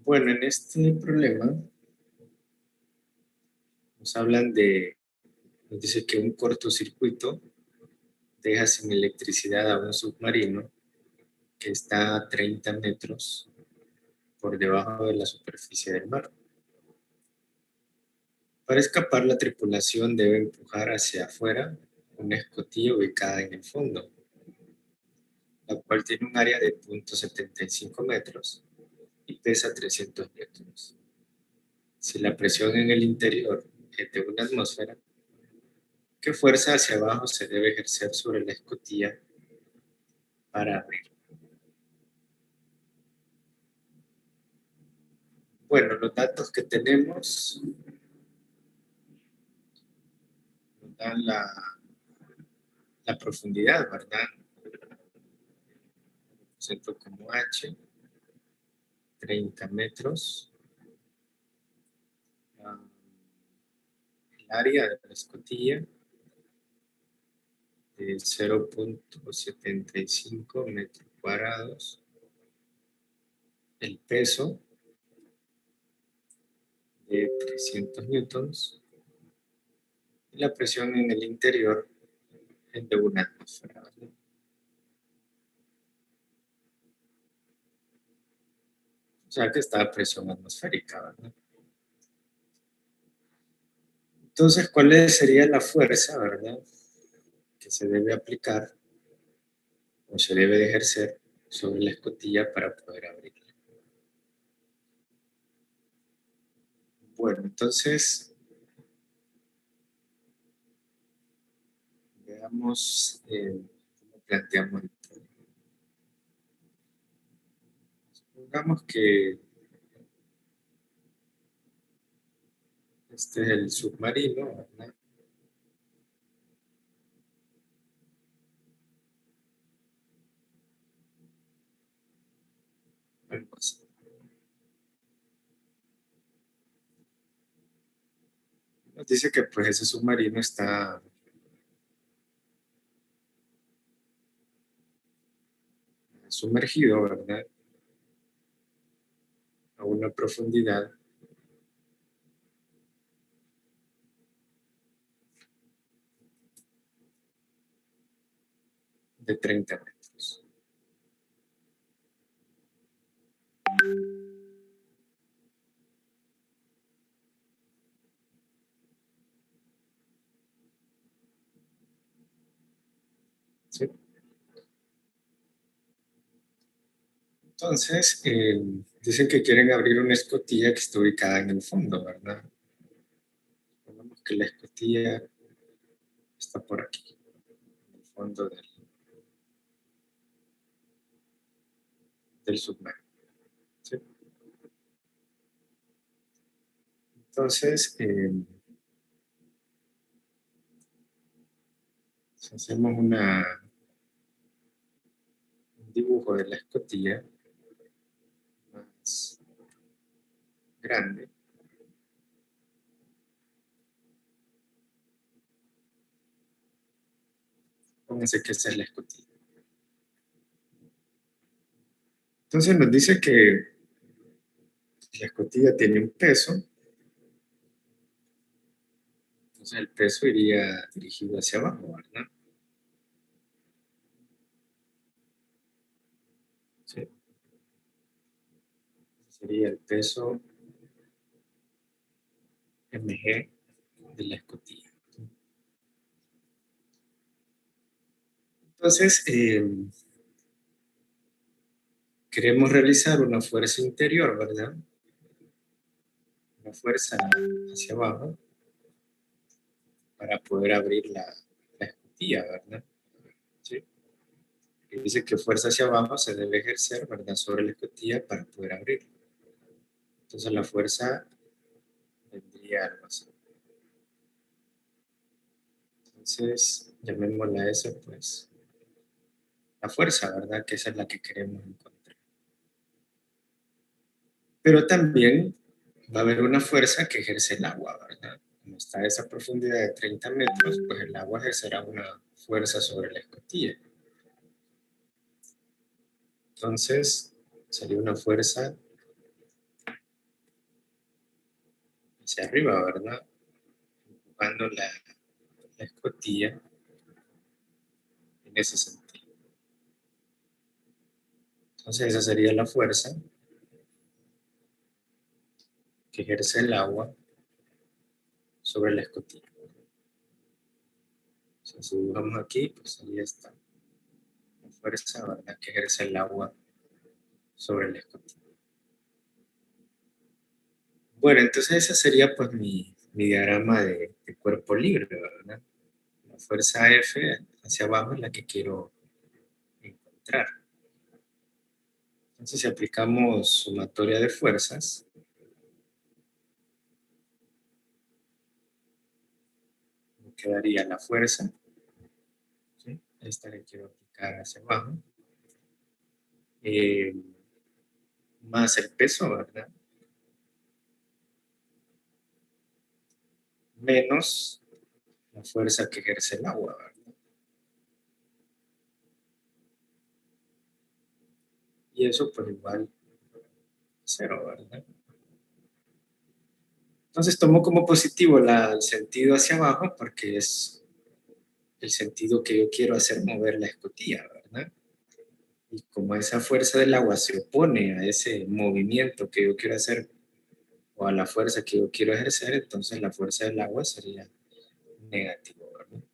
Bueno, en este problema nos dice que un cortocircuito deja sin electricidad a un submarino que está a 30 metros por debajo de la superficie del mar. Para escapar, la tripulación debe empujar hacia afuera una escotilla ubicada en el fondo, la cual tiene un área de 0,75 metros y pesa 300 newtons. Si la presión en el interior es de una atmósfera, ¿qué fuerza hacia abajo se debe ejercer sobre la escotilla para abrir? Bueno, los datos que tenemos nos dan la profundidad, ¿verdad? Centro como H, 30 metros. Ah, el área de la escotilla de 0,75 metros cuadrados. El peso de 300 newtons. Y la presión en el interior es de una atmósfera, ¿verdad? O sea que está a presión atmosférica, ¿verdad? Entonces, ¿cuál sería la fuerza, verdad, que se debe aplicar o se debe de ejercer sobre la escotilla para poder abrirla? Bueno, entonces, veamos cómo planteamos el problema. Supongamos que este es el submarino, ¿verdad? Algo así. Nos dice que pues ese submarino está sumergido, ¿verdad? A una profundidad de 30 metros. ¿Sí? Entonces, dicen que quieren abrir una escotilla que está ubicada en el fondo, ¿verdad? Supongamos que la escotilla está por aquí, en el fondo del submarino. ¿Sí? Entonces, si hacemos un dibujo de la escotilla más grande, pónganse que esta es la escotilla. Entonces nos dice que la escotilla tiene un peso, entonces el peso iría dirigido hacia abajo, ¿verdad? Sí. Sería el peso mg de la escotilla. Entonces, queremos realizar una fuerza interior, ¿verdad? Una fuerza hacia abajo para poder abrir la escotilla, ¿verdad? ¿Sí? Y dice que fuerza hacia abajo se debe ejercer, ¿verdad? Sobre la escotilla para poder abrirla. Entonces la fuerza vendría algo así. Entonces, llamémosla S, pues, la fuerza, ¿verdad? Que esa es la que queremos encontrar. Pero también va a haber una fuerza que ejerce el agua, ¿verdad? Como está a esa profundidad de 30 metros, pues el agua ejercerá una fuerza sobre la escotilla. Entonces, sería una fuerza hacia arriba, ¿verdad? Empujando la escotilla en ese sentido. Entonces esa sería la fuerza que ejerce el agua sobre la escotilla. Si dibujamos aquí, pues sería esta la fuerza, ¿verdad?, que ejerce el agua sobre la escotilla. Bueno, entonces ese sería pues mi diagrama de cuerpo libre, ¿verdad? La fuerza F hacia abajo es la que quiero encontrar. Entonces si aplicamos sumatoria de fuerzas, me quedaría la fuerza, ¿sí?, esta que quiero aplicar hacia abajo, eh, más el peso, ¿verdad?, menos la fuerza que ejerce el agua, ¿verdad? Y eso pues igual cero, ¿verdad? Entonces tomo como positivo el sentido hacia abajo porque es el sentido que yo quiero hacer mover la escotilla, ¿verdad? Y como esa fuerza del agua se opone a ese movimiento que yo quiero hacer o a la fuerza que yo quiero ejercer, entonces la fuerza del agua sería negativo, ¿verdad?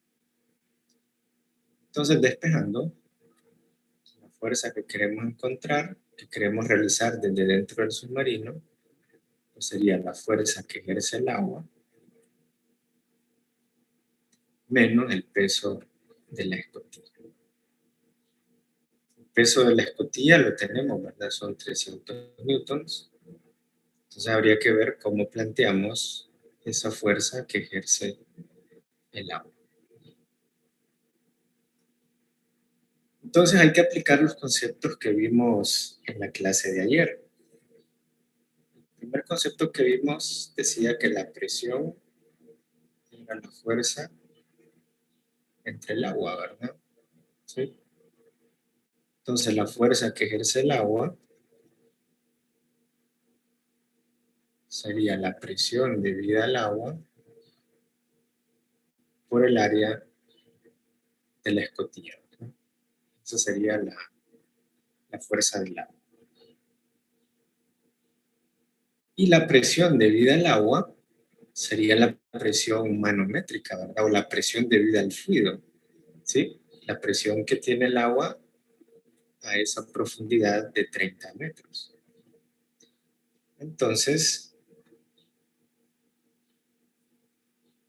Entonces despejando, la fuerza que queremos encontrar, que queremos realizar desde dentro del submarino, pues sería la fuerza que ejerce el agua menos el peso de la escotilla. El peso de la escotilla lo tenemos, ¿verdad? Son 300 newtons. Entonces habría que ver cómo planteamos esa fuerza que ejerce el agua. Entonces hay que aplicar los conceptos que vimos en la clase de ayer. El primer concepto que vimos decía que la presión era la fuerza entre el agua, ¿verdad? ¿Sí? Entonces la fuerza que ejerce el agua sería la presión debida al agua por el área de la escotilla, ¿verdad? Esa sería la fuerza del agua. Y la presión debida al agua sería la presión manométrica, ¿verdad? O la presión debida al fluido, ¿sí? La presión que tiene el agua a esa profundidad de 30 metros. Entonces,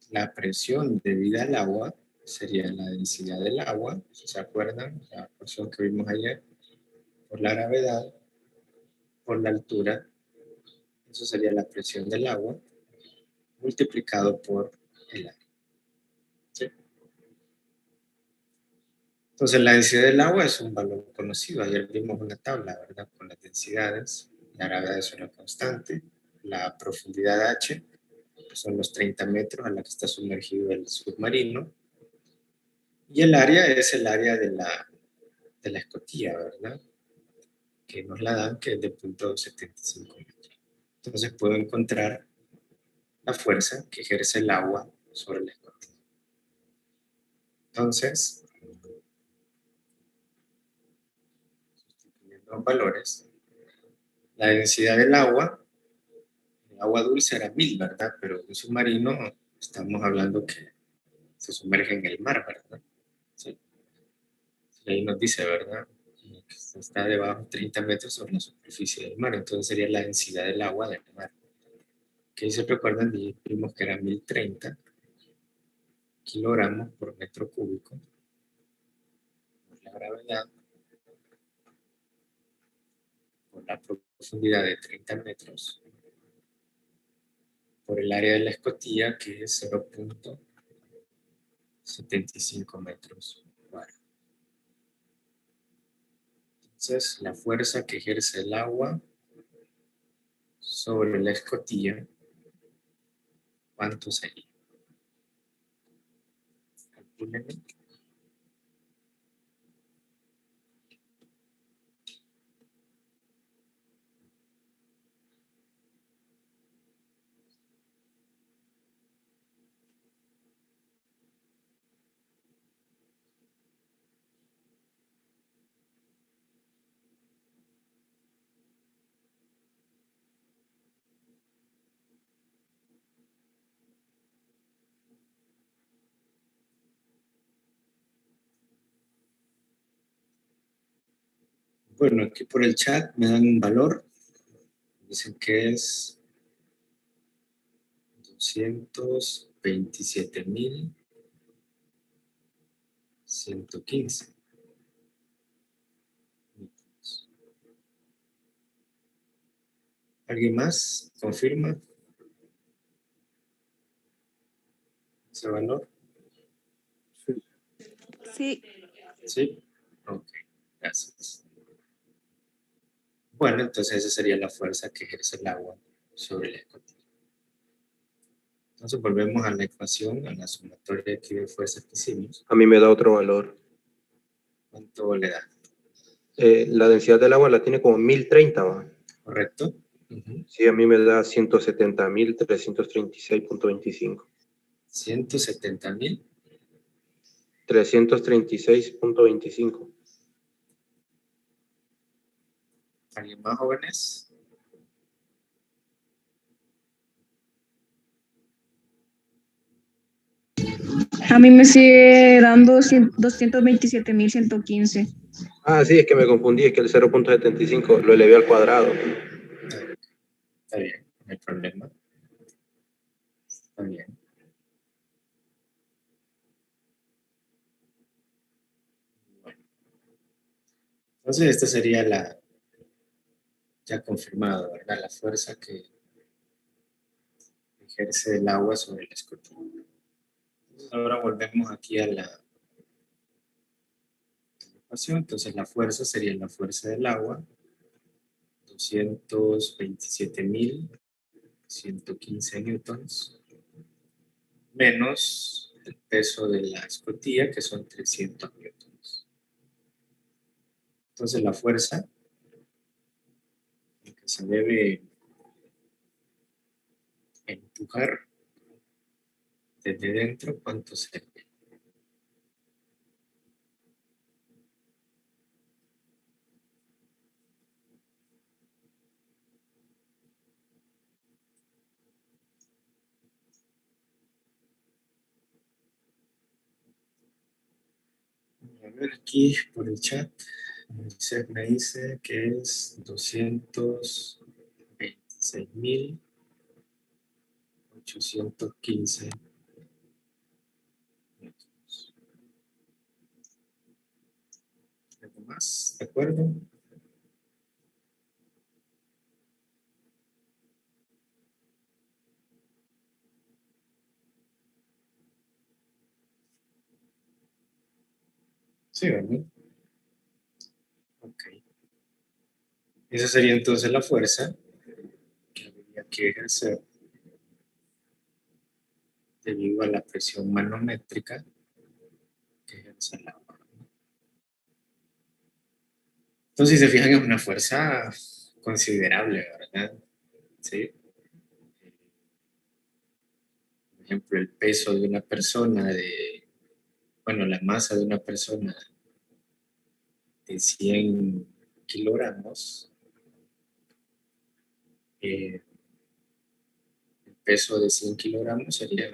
la presión debida al agua sería la densidad del agua, si se acuerdan, la ecuación que vimos ayer, por la gravedad, por la altura, eso sería la presión del agua, multiplicado por el área, ¿sí? Entonces, la densidad del agua es un valor conocido. Ayer vimos una tabla, ¿verdad?, con las densidades. La gravedad es una constante. La profundidad H, que son los 30 metros a la que está sumergido el submarino. Y el área es el área de la escotilla, ¿verdad?, que nos la dan, que es de 0.75 metros. Entonces, puedo encontrar la fuerza que ejerce el agua sobre la escotilla. Entonces, sustituyendo los valores, la densidad del agua, el agua dulce era 1000, ¿verdad? Pero un submarino, estamos hablando que se sumerge en el mar, ¿verdad? Sí. Y ahí nos dice, ¿verdad?, que está debajo 30 metros sobre la superficie del mar. Entonces sería la densidad del agua del mar. Que ahí se recuerdan, vimos que era 1030 kilogramos por metro cúbico por la gravedad, por la profundidad de 30 metros, por el área de la escotilla, que es 0.75 metros cuadrados. Entonces, la fuerza que ejerce el agua sobre la escotilla, ¿cuánto sería? Calcúlenlo. Bueno, aquí por el chat me dan un valor. Dicen que es 227.115. ¿Alguien más confirma ese valor? Sí. ¿Sí? Ok, gracias. Bueno, entonces esa sería la fuerza que ejerce el agua sobre la escotilla. Entonces volvemos a la ecuación, a la sumatoria aquí de fuerzas que hicimos. A mí me da otro valor. ¿Cuánto le da? La densidad del agua la tiene como 1030, ¿va? ¿Correcto? Uh-huh. Sí, a mí me da 170.336.25. 170.000. 336.25. ¿Alguien más, jóvenes? A mí me sigue dando 227.115. Ah, sí, es que me confundí, es que el 0.75 lo elevé al cuadrado. Está bien, no hay problema. Está bien. Bueno. Entonces esta sería la ya confirmado, ¿verdad? La fuerza que ejerce el agua sobre la escotilla. Entonces ahora volvemos aquí a la ecuación. Entonces la fuerza sería la fuerza del agua, 227.115 newtons, menos el peso de la escotilla, que son 300 newtons. Entonces la fuerza que se debe empujar desde dentro, ¿cuánto sería? A ver aquí por el chat, me dice que es 226.815 metros. ¿Algo más? ¿De acuerdo? Sí, ¿verdad? Ok. Esa sería entonces la fuerza que habría que ejercer debido a la presión manométrica que ejerce el agua. Entonces, si se fijan, es una fuerza considerable, ¿verdad? ¿Sí? Por ejemplo, el peso de una persona bueno, la masa de una persona de 100 kilogramos, el peso de 100 kilogramos sería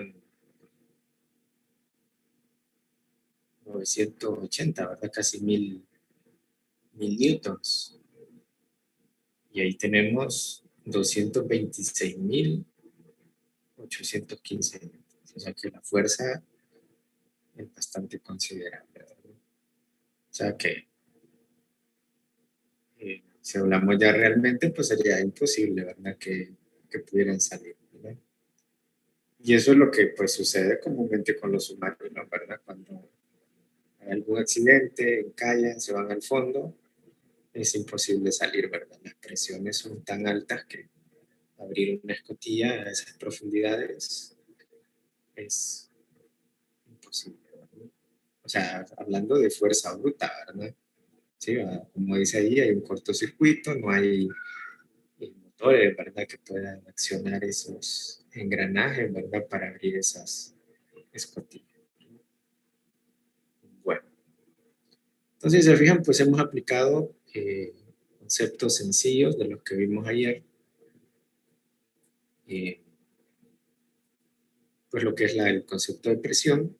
980, ¿verdad? Casi 1000 newtons. Y ahí tenemos 226.815 newtons. O sea que la fuerza es bastante considerable, ¿verdad? O sea que si hablamos ya realmente, pues sería imposible, ¿verdad? Que pudieran salir, ¿verdad? Y eso es lo que pues sucede comúnmente con los humanos, ¿no? ¿Verdad? Cuando hay algún accidente, encallan, se van al fondo, es imposible salir, ¿verdad? Las presiones son tan altas que abrir una escotilla a esas profundidades es imposible, ¿verdad? O sea, hablando de fuerza bruta, ¿verdad? Sí, como dice ahí, hay un cortocircuito, no hay motores, ¿verdad? Que puedan accionar esos engranajes, ¿verdad? Para abrir esas escotillas. Bueno, entonces, si se fijan, pues hemos aplicado conceptos sencillos de los que vimos ayer. Pues lo que es el concepto de presión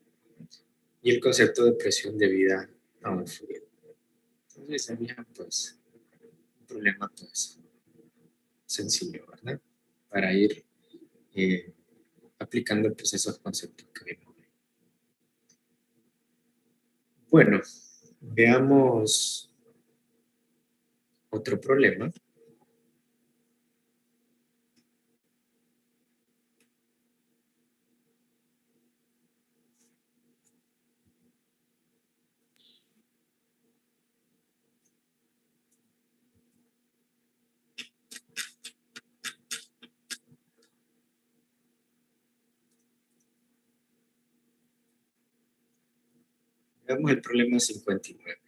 y el concepto de presión debida a un fluido. Entonces, se fijan, pues problema pues sencillo, ¿verdad? Para ir aplicando el proceso de conceptos que vimos. Bueno, veamos otro problema. Veamos el problema 59.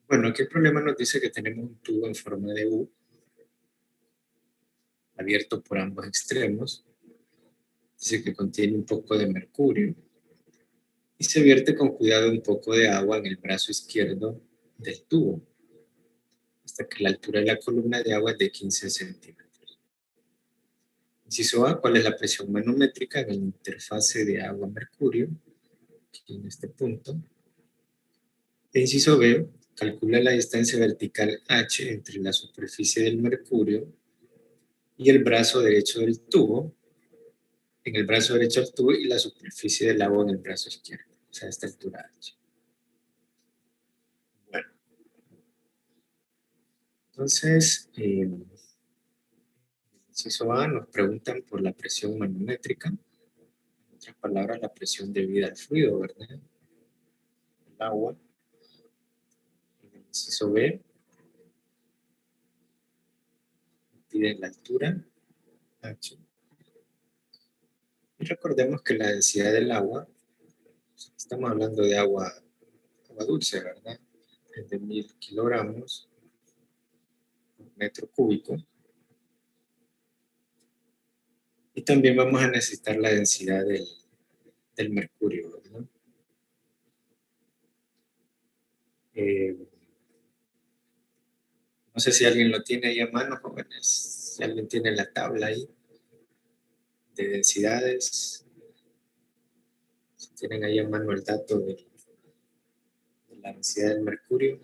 Bueno, aquí el problema nos dice que tenemos un tubo en forma de U, abierto por ambos extremos. Dice que contiene un poco de mercurio y se vierte con cuidado un poco de agua en el brazo izquierdo del tubo, hasta que la altura de la columna de agua es de 15 centímetros. Inciso A, ¿cuál es la presión manométrica en la interfase de agua-mercurio? Aquí en este punto. E inciso B, calcula la distancia vertical H entre la superficie del mercurio y el brazo derecho del tubo, en el brazo derecho del tubo y la superficie del agua en el brazo izquierdo, o sea, a esta altura H. Bueno, entonces, inciso A, nos preguntan por la presión manométrica, en otras palabras, la presión debida al fluido, ¿verdad? El agua. En el inciso B, piden la altura, H. Y recordemos que la densidad del agua, estamos hablando de agua dulce, ¿verdad? Es de 1000 kilogramos por metro cúbico. Y también vamos a necesitar la densidad del mercurio, ¿verdad? No sé si alguien lo tiene ahí a mano, jóvenes. Si alguien tiene la tabla ahí de densidades. Si tienen ahí a mano el dato de la densidad del mercurio.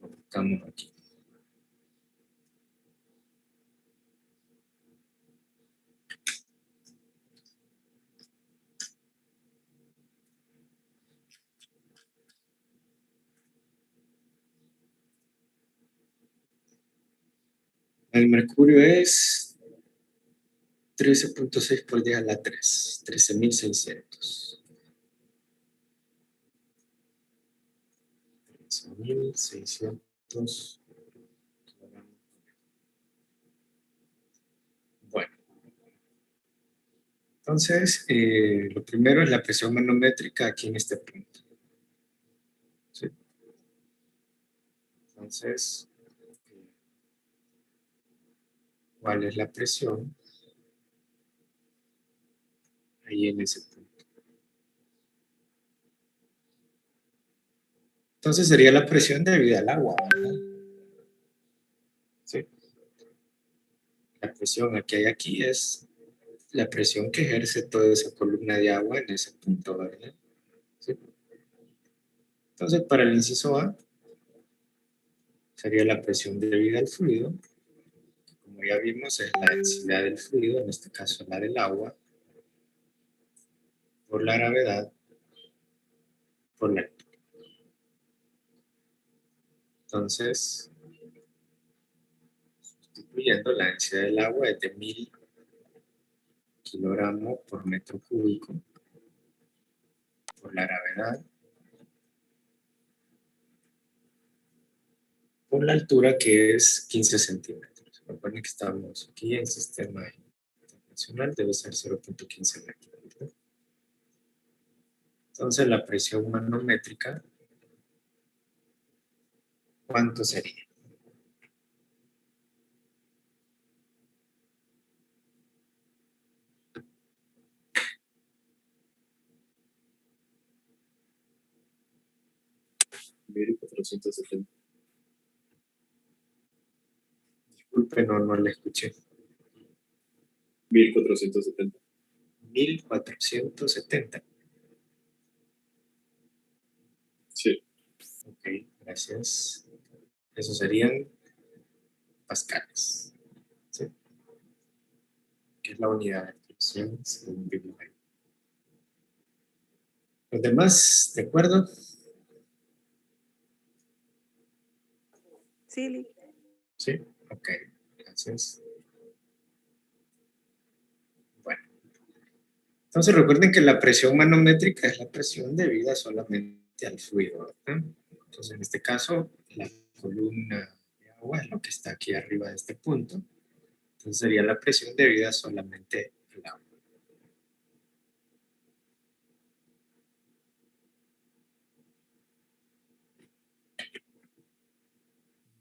Lo buscamos aquí. El mercurio es 13.6 por 10 a la 3, 13.600. 13.600 kilogramos. Bueno, entonces, lo primero es la presión manométrica aquí en este punto. ¿Sí? Entonces, ¿cuál es la presión? Ahí en ese punto. Entonces sería la presión debida al agua, ¿verdad? ¿Sí? La presión que hay aquí es la presión que ejerce toda esa columna de agua en ese punto, ¿verdad? ¿Sí? Entonces, para el inciso A, sería la presión debida al fluido. Como ya vimos, es la densidad del fluido, en este caso la del agua, por la gravedad, por la altura. Entonces, sustituyendo, la densidad del agua es de 1000 kilogramos por metro cúbico por la gravedad, por la altura que es 15 centímetros. Recuerden que estamos aquí en sistema internacional, debe ser 0.15 metros, ¿verdad? Entonces la presión manométrica, ¿cuánto sería? $1,470. Disculpe, no le escuché. 1,470. 1470. Sí. Ok, gracias. Eso serían pascales. ¿Sí? Que es la unidad de presión según vimos ahí. ¿Los demás, de acuerdo? Sí. Sí, ok, gracias. Bueno, entonces recuerden que la presión manométrica es la presión debida solamente al fluido, ¿verdad? Entonces en este caso, la columna de agua es lo que está aquí arriba de este punto. Entonces sería la presión debida solamente al agua.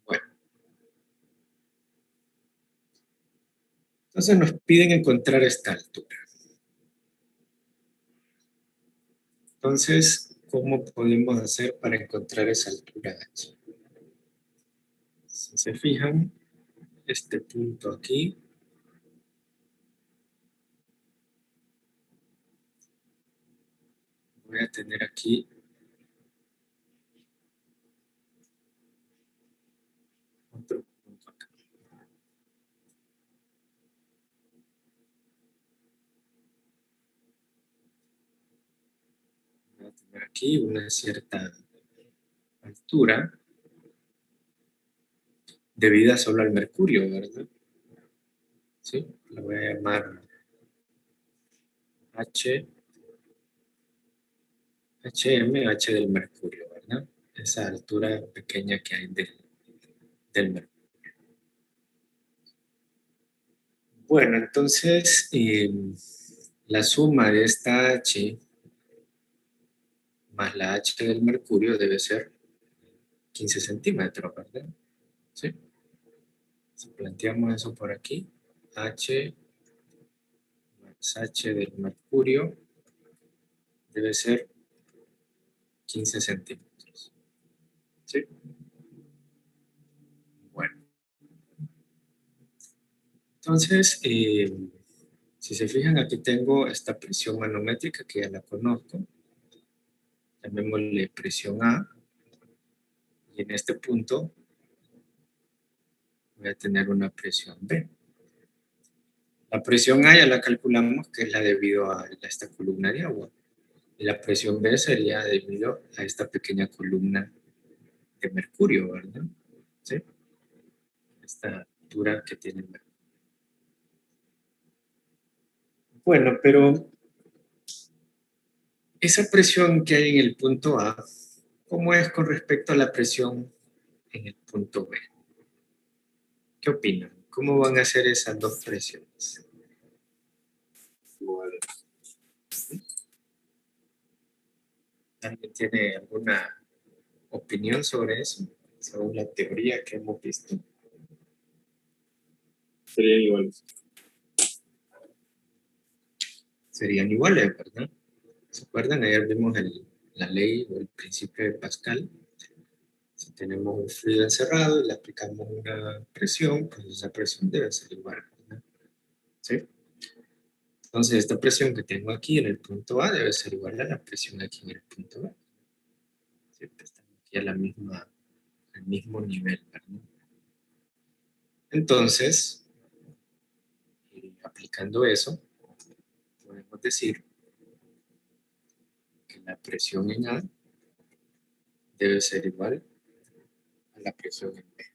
Bueno. Entonces nos piden encontrar esta altura. Entonces, ¿cómo podemos hacer para encontrar esa altura H? Si se fijan, este punto aquí voy a tener aquí otro punto acá. Voy a tener aquí una cierta altura debida solo al mercurio, ¿verdad? ¿Sí? La voy a llamar H, H del mercurio, ¿verdad? Esa altura pequeña que hay del mercurio. Bueno, entonces la suma de esta H más la H del mercurio debe ser 15 centímetros, ¿verdad? ¿Sí? Si planteamos eso por aquí, H más H del mercurio debe ser 15 centímetros. ¿Sí? Bueno. Entonces, si se fijan, aquí tengo esta presión manométrica que ya la conozco. Llamémosle presión A. Y en este punto voy a tener una presión B. La presión A ya la calculamos que es la debido a esta columna de agua. Y la presión B sería debido a esta pequeña columna de mercurio, ¿verdad? ¿Sí? Esta altura que tiene el mercurio. Bueno, pero esa presión que hay en el punto A, ¿cómo es con respecto a la presión en el punto B? ¿Qué opinan? ¿Cómo van a ser esas dos presiones? Igual. ¿Alguien tiene alguna opinión sobre eso? Según la teoría que hemos visto. Serían iguales. Serían iguales, ¿verdad? ¿Se acuerdan? Ayer vimos la ley o el principio de Pascal. Si tenemos un fluido encerrado y le aplicamos una presión, pues esa presión debe ser igual, ¿verdad? ¿Sí? Entonces, esta presión que tengo aquí en el punto A debe ser igual a la presión aquí en el punto B. ¿Sí? Estamos aquí al mismo nivel, ¿verdad? Entonces, aplicando eso, podemos decir que la presión en A debe ser igual a la presión en B.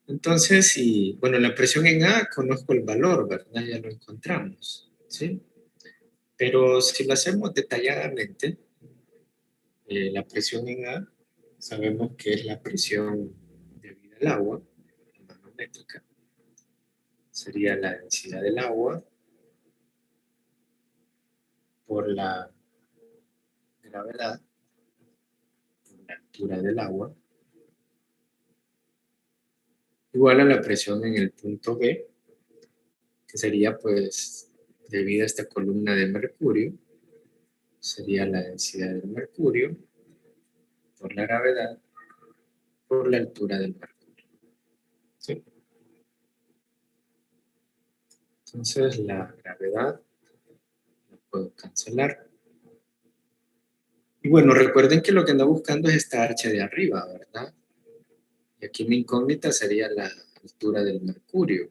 Entonces, bueno, la presión en A conozco el valor, ¿verdad? Ya lo encontramos, ¿sí? Pero si lo hacemos detalladamente, la presión en A sabemos que es la presión debida del agua, manométrica, sería la densidad del agua por la gravedad, por la altura del agua, igual a la presión en el punto B, que sería pues debido a esta columna de mercurio, sería la densidad del mercurio por la gravedad por la altura del mercurio. ¿Sí? Entonces la gravedad la puedo cancelar. Y bueno, recuerden que lo que ando buscando es esta archa de arriba, ¿verdad? Y aquí mi incógnita sería la altura del mercurio.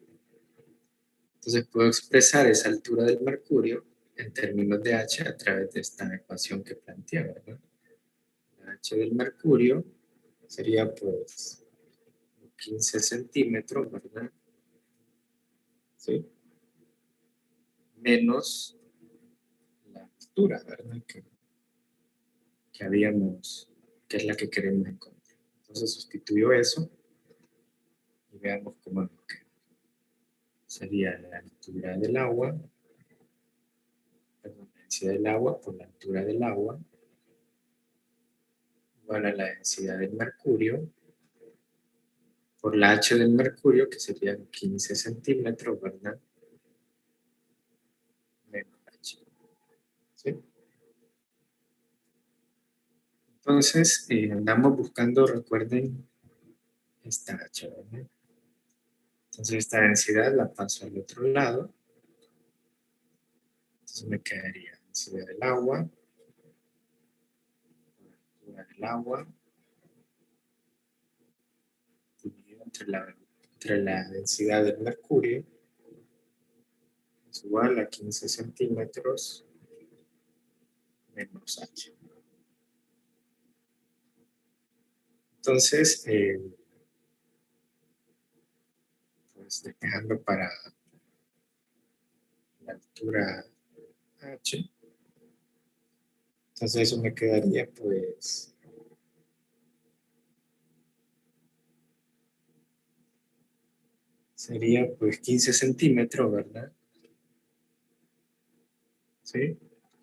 Entonces puedo expresar esa altura del mercurio en términos de h a través de esta ecuación que planteé, ¿verdad? La h del mercurio sería pues 15 centímetros, ¿verdad? ¿Sí? Menos la altura, ¿verdad? Que habíamos, que es la que queremos encontrar. Entonces sustituyo eso y veamos cómo nos queda. Sería la altura del agua, perdón, la densidad del agua por la altura del agua, igual a la densidad del mercurio, por la H del mercurio, que serían 15 centímetros, ¿verdad? Menos H. ¿Sí? Entonces, andamos buscando, recuerden, esta H, ¿verdad? Entonces, esta densidad la paso al otro lado. Entonces, me quedaría densidad del agua, altura del agua, dividido entre la densidad del mercurio, es igual a 15 centímetros menos H. Entonces, pues despejando para la altura H, entonces eso me quedaría pues sería pues 15 centímetros, ¿verdad? ¿Sí?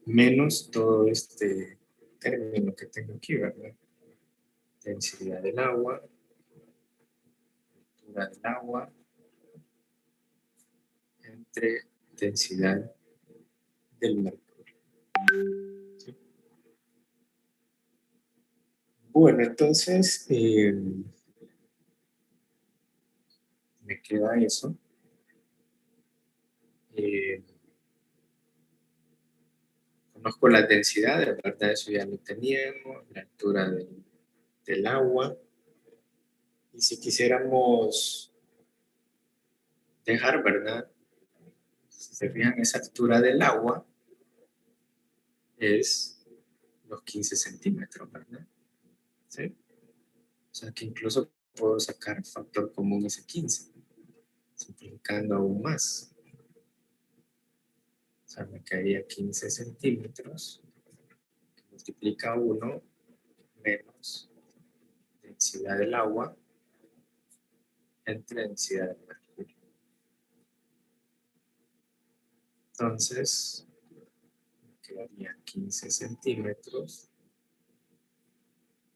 Menos todo este término que tengo aquí, ¿verdad? Densidad del agua, altura del agua, entre densidad del mercurio. ¿Sí? Bueno, entonces me queda eso. Conozco las densidades, ¿verdad? Eso ya lo teníamos, la altura del agua. Y si quisiéramos dejar, ¿verdad? Si se fijan, esa altura del agua es los 15 centímetros, ¿verdad? ¿Sí? O sea que incluso puedo sacar factor común ese 15, simplificando aún más. O sea, me quedaría 15 centímetros, que multiplica 1 menos densidad del agua entre densidad del mercurio. Entonces, me quedaría 15 centímetros,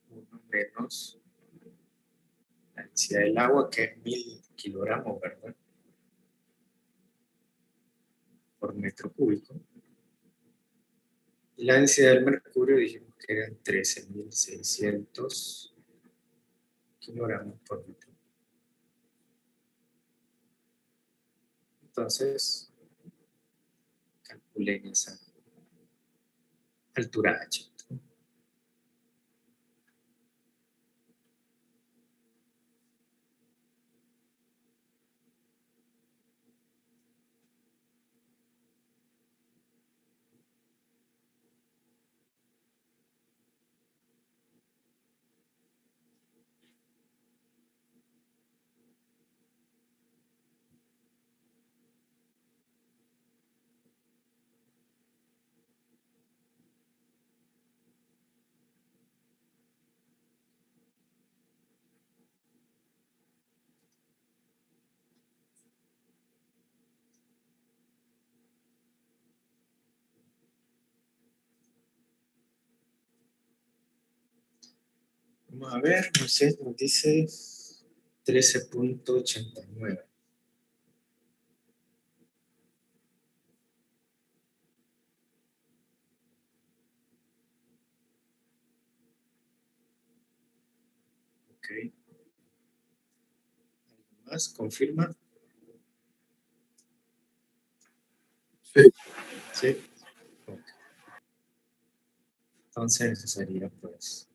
1 menos la densidad del agua, que es 1000 kilogramos, ¿verdad? Por metro cúbico. Y la densidad del mercurio dijimos que eran 13.600 kilogramos por metro. Entonces, calculen esa altura H. Vamos a ver, Moisés nos dice 13.89. Ok. ¿Algo más? ¿Confirma? Sí. Sí. Ok. Entonces sería pues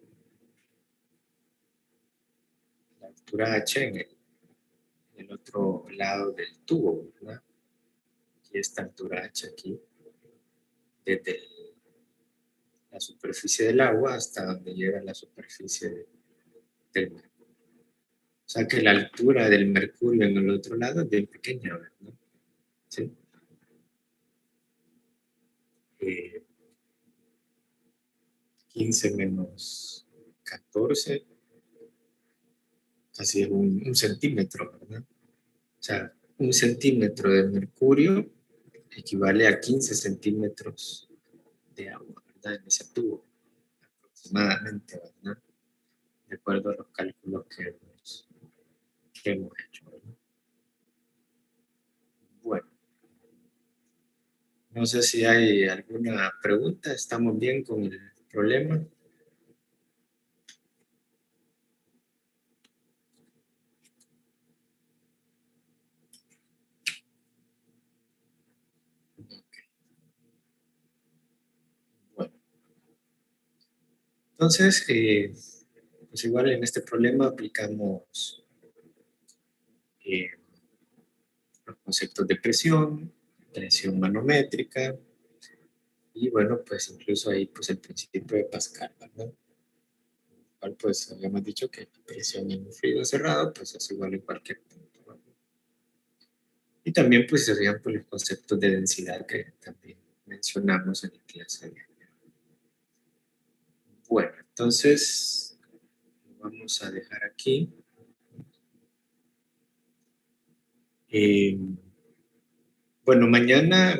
la altura H en el otro lado del tubo, ¿verdad? Y esta altura H aquí, desde la superficie del agua hasta donde llega la superficie del mercurio. O sea que la altura del mercurio en el otro lado es bien pequeña, ¿verdad? ¿Sí? 15 menos 14, casi es un centímetro, ¿verdad? O sea, un centímetro de mercurio equivale a 15 centímetros de agua, ¿verdad? En ese tubo, aproximadamente, ¿verdad? De acuerdo a los cálculos que hemos hecho, ¿verdad? Bueno, no sé si hay alguna pregunta. ¿Estamos bien con el problema? Bueno, entonces, pues igual en este problema aplicamos los conceptos de presión manométrica, y bueno, pues incluso ahí pues el principio de Pascal, ¿verdad? Cual pues habíamos dicho que la presión en un fluido cerrado pues es igual en cualquier punto, ¿no? Y también pues serían pues los conceptos de densidad que también mencionamos en la clase de ayer. Bueno, entonces lo vamos a dejar aquí. Bueno, mañana